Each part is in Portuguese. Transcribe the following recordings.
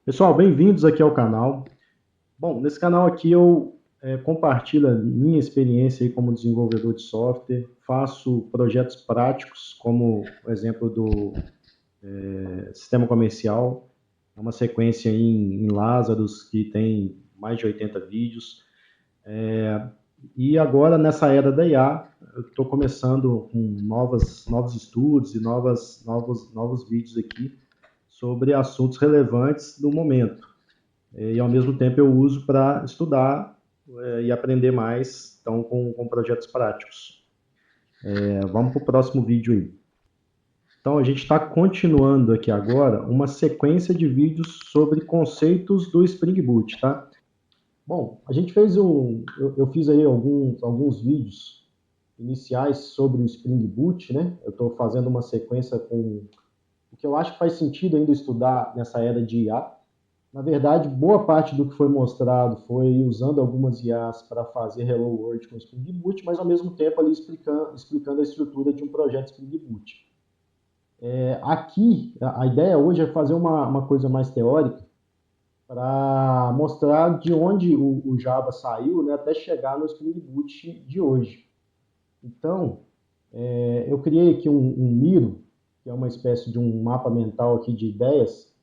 Pessoal, bem-vindos aqui ao canal. Bom, nesse canal aqui eu compartilho a minha experiência aí como desenvolvedor de software, faço projetos práticos, como o exemplo do sistema comercial, é uma sequência em Lazarus que tem mais de 80 vídeos. E agora, nessa era da IA, eu estou começando com novos estudos e novos vídeos aqui sobre assuntos relevantes do momento. E ao mesmo tempo eu uso para estudar e aprender mais, então com projetos práticos. Vamos para o próximo vídeo aí. Então a gente está continuando aqui agora uma sequência de vídeos sobre conceitos do Spring Boot, tá? Bom, a gente fez eu fiz aí alguns vídeos iniciais sobre o Spring Boot, né? Eu estou fazendo uma sequência com o que eu acho que faz sentido ainda estudar nessa era de IA. Na verdade, boa parte do que foi mostrado foi usando algumas IAs para fazer Hello World com Spring Boot, mas ao mesmo tempo ali explicando a estrutura de um projeto Spring Boot. Aqui, a ideia hoje é fazer uma coisa mais teórica para mostrar de onde o Java saiu, né, até chegar no Spring Boot de hoje. Então, eu criei aqui um Miro, que é uma espécie de um mapa mental aqui de ideias,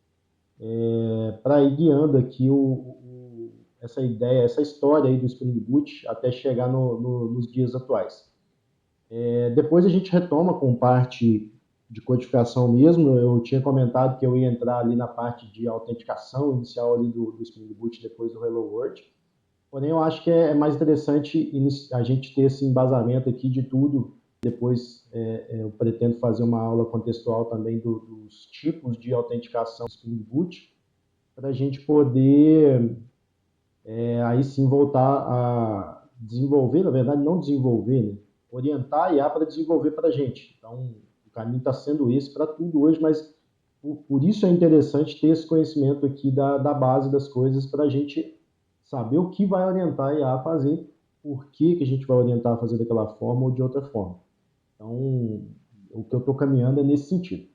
para ir guiando aqui essa ideia, essa história aí do Spring Boot até chegar nos dias atuais. Depois a gente retoma com parte de codificação mesmo. Eu tinha comentado que eu ia entrar ali na parte de autenticação inicial ali do Spring Boot depois do Hello World. Porém, eu acho que é mais interessante a gente ter esse embasamento aqui de tudo. Depois, eu pretendo fazer uma aula contextual também dos tipos de autenticação do Spring Boot, para a gente poder aí sim voltar a desenvolver, na verdade não desenvolver, né? Orientar a IA para desenvolver para a gente. Então, o caminho está sendo esse para tudo hoje, mas por isso é interessante ter esse conhecimento aqui da base das coisas para a gente saber o que vai orientar a IA a fazer, por que a gente vai orientar a fazer daquela forma ou de outra forma. Então, o que eu estou caminhando é nesse sentido.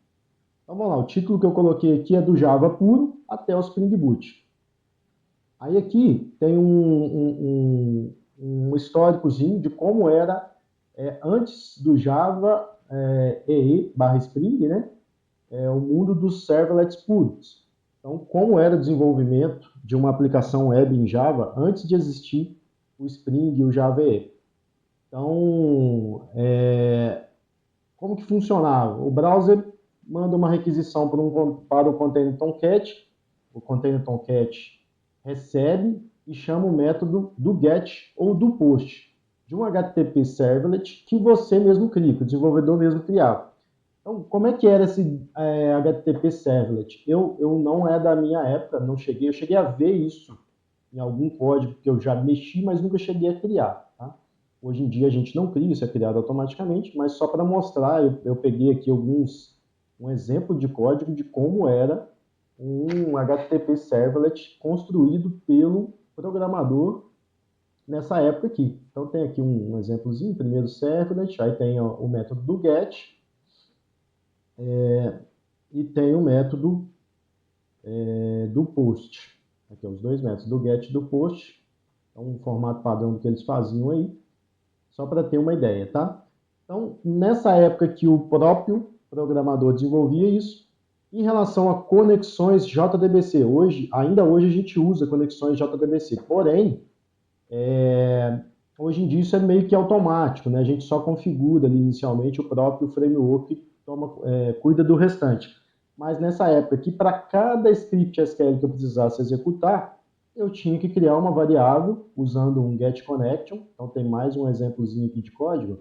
Então, vamos lá, o título que eu coloquei aqui é do Java puro até o Spring Boot. Aí aqui tem um históricozinho de como era antes do Java EE/Spring, né? O mundo dos servlets puros. Então, como era o desenvolvimento de uma aplicação web em Java antes de existir o Spring e o Java EE. Então, como que funcionava? O browser manda uma requisição para o Container Tomcat, o Container Tomcat recebe e chama o método do GET ou do POST de um HTTP Servlet que você mesmo cria, que o desenvolvedor mesmo criava. Então, como é que era esse HTTP Servlet? Eu não é da minha época, eu cheguei a ver isso em algum código que eu já mexi, mas nunca cheguei a criar. Tá? Hoje em dia a gente não cria, isso é criado automaticamente, mas só para mostrar, eu peguei aqui um exemplo de código de como era um HTTP Servlet construído pelo programador nessa época aqui. Então tem aqui um exemplozinho, primeiro servlet, aí tem o método do get e tem o método do post. Aqui os dois métodos, do get e do post. É um formato padrão que eles faziam aí, só para ter uma ideia, tá? Então, nessa época que o próprio programador desenvolvia isso, em relação a conexões JDBC, ainda hoje a gente usa conexões JDBC, porém, hoje em dia isso é meio que automático, né? A gente só configura ali inicialmente, o próprio framework cuida do restante. Mas nessa época que para cada script SQL que eu precisasse executar, eu tinha que criar uma variável usando um getConnection. Então tem mais um exemplozinho aqui de código.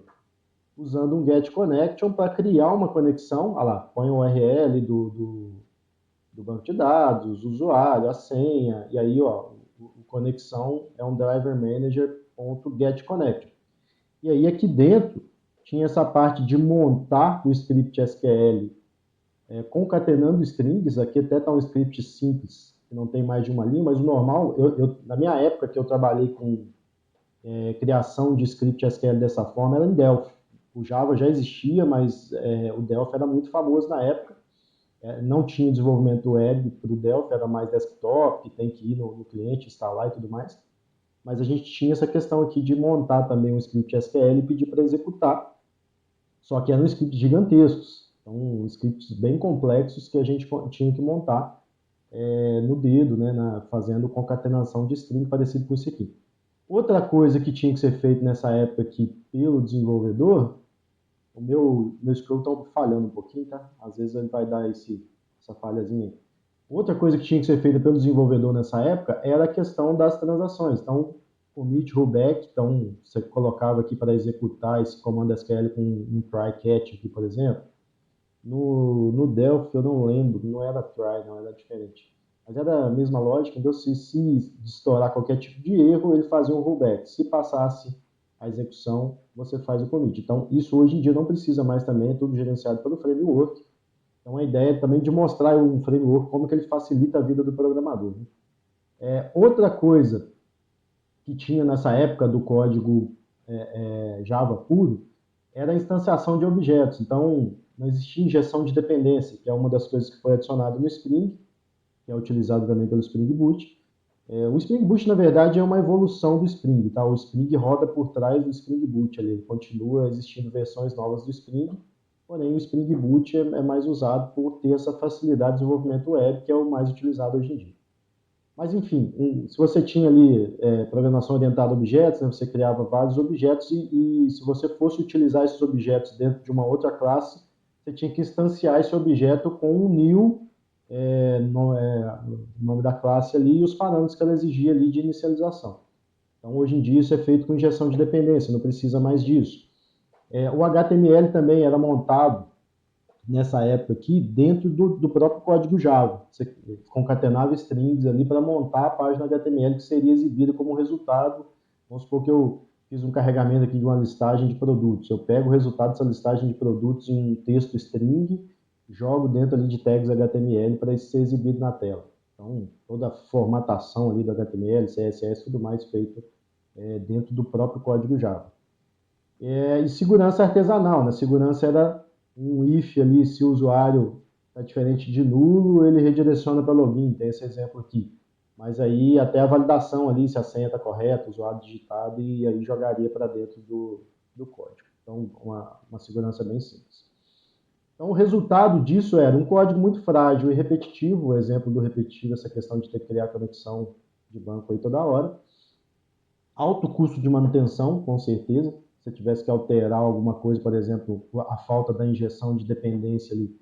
Usando um getConnection para criar uma conexão. Olha lá, põe o URL do banco de dados, o usuário, a senha, e aí ó, o conexão é um driver manager.getConnection. E aí aqui dentro tinha essa parte de montar o script SQL concatenando strings. Aqui até está um script simples, que não tem mais de uma linha, mas o normal, na minha época que eu trabalhei com criação de script SQL dessa forma, era em Delphi. O Java já existia, mas o Delphi era muito famoso na época. não tinha desenvolvimento web para o Delphi, era mais desktop, tem que ir no cliente, instalar e tudo mais. Mas a gente tinha essa questão aqui de montar também um script SQL e pedir para executar, só que eram scripts gigantescos, então scripts bem complexos que a gente tinha que montar no dedo, né, fazendo concatenação de string parecido com isso aqui. Outra coisa que tinha que ser feito nessa época aqui pelo desenvolvedor, o meu scroll está falhando um pouquinho, tá? Às vezes ele vai dar essa falhazinha aí. Outra coisa que tinha que ser feita pelo desenvolvedor nessa época era a questão das transações. Então, commit, rollback, então você colocava aqui para executar esse comando SQL com um try catch aqui, por exemplo. No Delphi, eu não lembro, não era try, não, era diferente. Mas era a mesma lógica, então se estourar qualquer tipo de erro, ele fazia um rollback. Se passasse a execução, você faz o commit. Então, isso hoje em dia não precisa mais também, é tudo gerenciado pelo framework. Então, a ideia é também de mostrar um framework como que ele facilita a vida do programador. Né? Outra coisa que tinha nessa época do código Java puro era a instanciação de objetos. Então, não existia injeção de dependência, que é uma das coisas que foi adicionada no Spring, que é utilizado também pelo Spring Boot. O Spring Boot, na verdade, é uma evolução do Spring. Tá? O Spring roda por trás do Spring Boot. Ele continua existindo versões novas do Spring, porém o Spring Boot é mais usado por ter essa facilidade de desenvolvimento web, que é o mais utilizado hoje em dia. Mas, enfim, se você tinha ali programação orientada a objetos, né, você criava vários objetos e se você fosse utilizar esses objetos dentro de uma outra classe, você tinha que instanciar esse objeto com um new, nome da classe ali, e os parâmetros que ela exigia ali de inicialização. Então, hoje em dia, isso é feito com injeção de dependência, não precisa mais disso. O HTML também era montado nessa época aqui dentro do próprio código Java. Você concatenava strings ali para montar a página HTML que seria exibida como resultado. Vamos supor que eu fiz um carregamento aqui de uma listagem de produtos. Eu pego o resultado dessa listagem de produtos em um texto string, jogo dentro ali de tags HTML para isso ser exibido na tela. Então, toda a formatação ali do HTML, CSS, tudo mais feito dentro do próprio código Java. E segurança artesanal, né? Segurança era um if ali, se o usuário está diferente de nulo, ele redireciona para login, tem esse exemplo aqui. Mas aí até a validação ali, se a senha está correta, o usuário digitado, e aí jogaria para dentro do código. Então, uma segurança bem simples. Então, o resultado disso era um código muito frágil e repetitivo, o exemplo do repetitivo, essa questão de ter que criar conexão de banco aí toda hora. Alto custo de manutenção, com certeza. Se tivesse que alterar alguma coisa, por exemplo, a falta da injeção de dependência ali,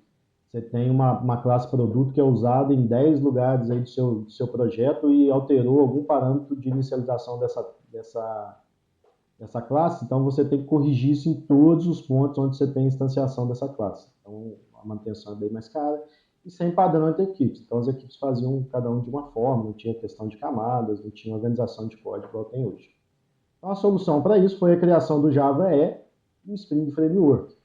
você tem uma classe produto que é usada em 10 lugares aí do seu projeto e alterou algum parâmetro de inicialização dessa classe, então você tem que corrigir isso em todos os pontos onde você tem instanciação dessa classe. Então, a manutenção é bem mais cara e sem padrão entre equipes. Então, as equipes faziam cada um de uma forma, não tinha questão de camadas, não tinha organização de código igual tem hoje. Então, a solução para isso foi a criação do Java E e o Spring Framework.